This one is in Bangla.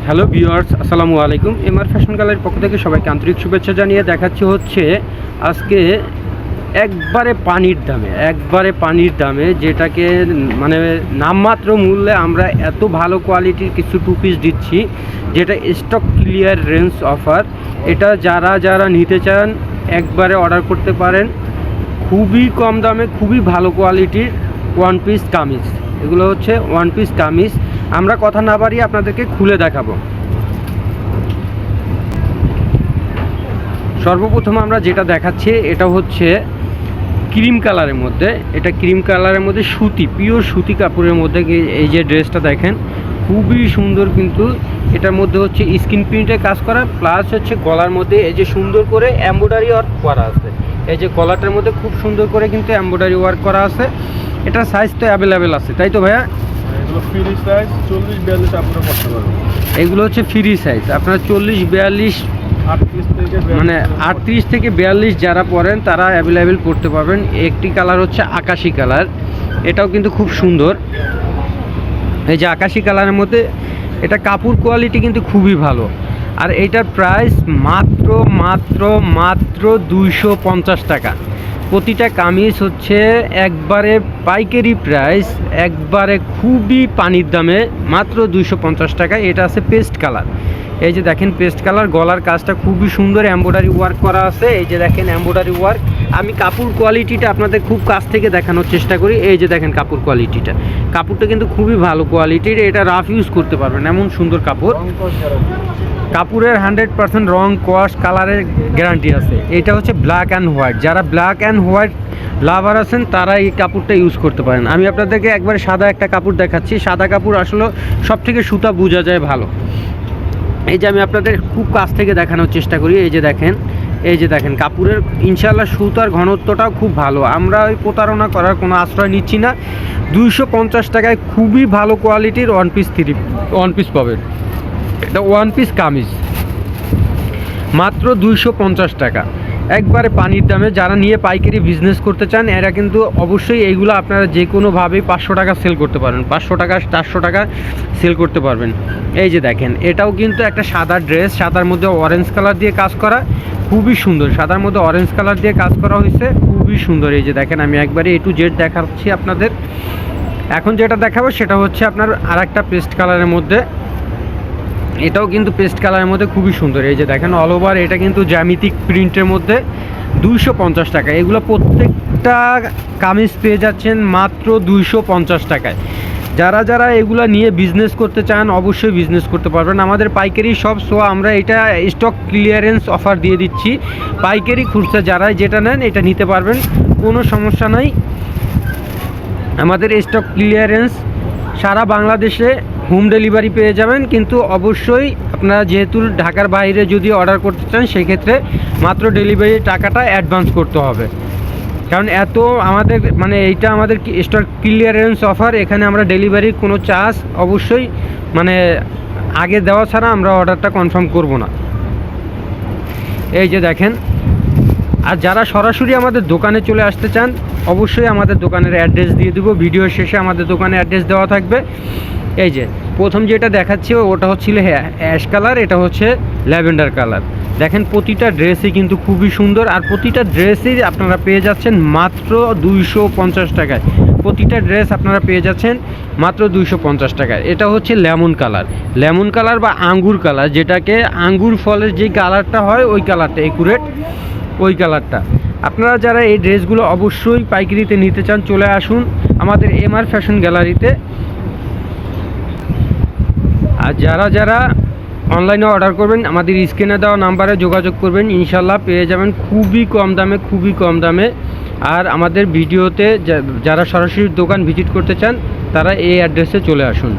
হ্যালো ভিউয়ার্স, আসসালামু আলাইকুম। এমআর ফ্যাশন গ্যালারির পক্ষ থেকে সবাইকে আন্তরিক শুভেচ্ছা জানিয়ে দেখাচ্ছি হচ্ছে আজকে একবারে পানির দামে যেটাকে মানে নামমাত্র মূল্যে আমরা এত ভালো কোয়ালিটির কিছু টু পিস দিচ্ছি, যেটা স্টক ক্লিয়ার রেঞ্জ অফার। এটা যারা নিতে চান একবারে অর্ডার করতে পারেন। খুবই কম দামে খুবই ভালো কোয়ালিটির ওয়ান পিস কামিজ। এগুলো হচ্ছে ওয়ান পিস কামিজ। আমরা কথা না বাড়িয়ে আপনাদেরকে খুলে দেখাবো। সর্বপ্রথম আমরা যেটা দেখাচ্ছি এটা হচ্ছে ক্রিম কালারের মধ্যে। এটা ক্রিম কালারের মধ্যে সুতি, পিওর সুতি কাপড়ের মধ্যে এই যে ড্রেসটা দেখেন, খুবই সুন্দর। কিন্তু এটার মধ্যে হচ্ছে স্ক্রিন প্রিন্টের কাজ করা, প্লাস হচ্ছে গলার মধ্যে এই যে সুন্দর করে এমব্রয়ডারি ওয়ার্ক করা আছে। এই যে গলাটার মধ্যে খুব সুন্দর করে কিন্তু এমব্রয়ডারি ওয়ার্ক করা আছে। এটা সাইজ তো অ্যাভেলেবেল আছে, তাই তো ভাইয়া? এগুলো ফ্রি সাইজ 40-42 আপনারা করতে পারবেন। এগুলো হচ্ছে ফ্রি সাইজ, আপনারা 40-42 মানে 38 থেকে 42 যারা পরেন তারা অ্যাভেলেবেল করতে পারবেন। একটি কালার হচ্ছে আকাশি কালার, এটাও কিন্তু খুব সুন্দর। এই যে আকাশি কালারের মধ্যে এটা কাপড় কোয়ালিটি কিন্তু খুবই ভালো। আর এইটার প্রাইস মাত্র মাত্র মাত্র 250 টাকা। প্রতিটা কামিজ হচ্ছে একবারে পাইকারি প্রাইস, একবারে খুবই পানির দামে মাত্র 250 টাকা। এটা আছে পেস্ট কালার। এই যে দেখেন পেস্ট কালার, গলার কাজটা খুবই সুন্দর, এমব্রয়ডারি ওয়ার্ক করা আছে। এই যে দেখেন এমব্রয়ডারি ওয়ার্ক। আমি কাপড় কোয়ালিটিটা আপনাদের খুব কাছ থেকে দেখানোর চেষ্টা করি। এই যে দেখেন কাপড় কোয়ালিটিটা, কাপড়টা কিন্তু খুবই ভালো কোয়ালিটির। এটা রাফ ইউজ করতে পারবেন, এমন সুন্দর কাপড়। কাপড়ের 100% রং কস কালারের গ্যারান্টি আছে। এটা হচ্ছে ব্ল্যাক অ্যান্ড হোয়াইট। যারা ব্ল্যাক অ্যান্ড হোয়াইট লাভার আছেন তারা এই কাপড়টা ইউজ করতে পারেন। আমি আপনাদেরকে একবার সাদা একটা কাপড় দেখাচ্ছি। সাদা কাপড় আসলে সব থেকে সুতা বোঝা যায় ভালো। এই যে আমি আপনাদের খুব কাছ থেকে দেখানোর চেষ্টা করি। এই যে দেখেন কাপড়ের ইনশাআল্লাহ সুতার ঘনত্বটাও খুব ভালো। আমরা ওই প্রতারণা করার কোনো আশ্রয় নিচ্ছি না। 250 টাকায় খুবই ভালো কোয়ালিটির ওয়ান পিস পাবেন। এটা ওয়ান পিস কামিজ মাত্র 250 টাকা, একবারে পানির দামে। যারা নিয়ে পাইকারি বিজনেস করতে চান এরা কিন্তু অবশ্যই এইগুলো আপনারা যে কোনোভাবেই 500 টাকা সেল করতে পারবেন, 500 টাকা 400 টাকা সেল করতে পারবেন। এই যে দেখেন এটাও কিন্তু একটা সাদা ড্রেস, সাদার মধ্যে অরেঞ্জ কালার দিয়ে কাজ করা, খুবই সুন্দর। সাদার মধ্যে অরেঞ্জ কালার দিয়ে কাজ করা হয়েছে, খুবই সুন্দর। এই যে দেখেন আমি একবারে A to Z দেখাচ্ছি আপনাদের। এখন যেটা দেখাবো সেটা হচ্ছে আপনার আরেকটা পেস্ট কালারের মধ্যে। এটাও কিন্তু পেস্ট কালারের মধ্যে খুবই সুন্দর। এই যে দেখেন অল ওভার এটা কিন্তু জ্যামিতিক প্রিন্টের মধ্যে 250 টাকা। এগুলো প্রত্যেকটা কামিজ পেয়ে যাচ্ছেন মাত্র 250 টাকায়। যারা এগুলো নিয়ে বিজনেস করতে চান অবশ্যই বিজনেস করতে পারবেন। আমাদের পাইকারি সব আমরা এটা স্টক ক্লিয়ারেন্স অফার দিয়ে দিচ্ছি। পাইকারি খুচরা যারা যেটা নেন এটা নিতে পারবেন, কোনো সমস্যা নাই। আমাদের স্টক ক্লিয়ারেন্স সারা বাংলাদেশে হোম ডেলিভারি পেয়ে যাবেন। কিন্তু অবশ্যই আপনারা যেহেতু ঢাকার বাইরে যদি অর্ডার করতে চান সেক্ষেত্রে মাত্র ডেলিভারি টাকাটা অ্যাডভান্স করতে হবে। কারণ এত আমাদের মানে এইটা আমাদের স্টক ক্লিয়ারেন্স অফার, এখানে আমরা ডেলিভারির কোনো চার্জ অবশ্যই মানে আগে দেওয়া ছাড়া আমরা অর্ডারটা কনফার্ম করব না। এই যে দেখেন, আর যারা সরাসরি আমাদের দোকানে চলে আসতে চান অবশ্যই আমাদের দোকানের অ্যাড্রেস দিয়ে দেবো। ভিডিও শেষে আমাদের দোকানের অ্যাড্রেস দেওয়া থাকবে। এই যে প্রথম যেটা দেখাচ্ছি ওটা হচ্ছিল অ্যাশ কালার, এটা হচ্ছে ল্যাভেন্ডার কালার। দেখেন প্রতিটা ড্রেসই কিন্তু খুবই সুন্দর, আর প্রতিটা ড্রেসই আপনারা পেয়ে যাচ্ছেন মাত্র 250 টাকায়। প্রতিটা ড্রেস আপনারা পেয়ে যাচ্ছেন মাত্র 250 টাকায়। এটা হচ্ছে লেমন কালার বা আঙ্গুর কালার, যেটাকে আঙ্গুর ফলের যে কালারটা হয় ওই কালারটা, একুরেট ওই কালারটা। আপনারা যারা এই ড্রেসগুলো অবশ্যই পাইকারিতে নিতে চান চলে আসুন আমাদের এমআর ফ্যাশন গ্যালারিতে। আর যারা অনলাইনে অর্ডার করবেন আমাদের স্ক্রিনে দেওয়া নাম্বারে যোগাযোগ করবেন, ইনশাল্লাহ পেয়ে যাবেন খুবই কম দামে। আর আমাদের ভিডিওতে যারা সরাসরি দোকান ভিজিট করতে চান তারা এই অ্যাড্রেসে চলে আসুন।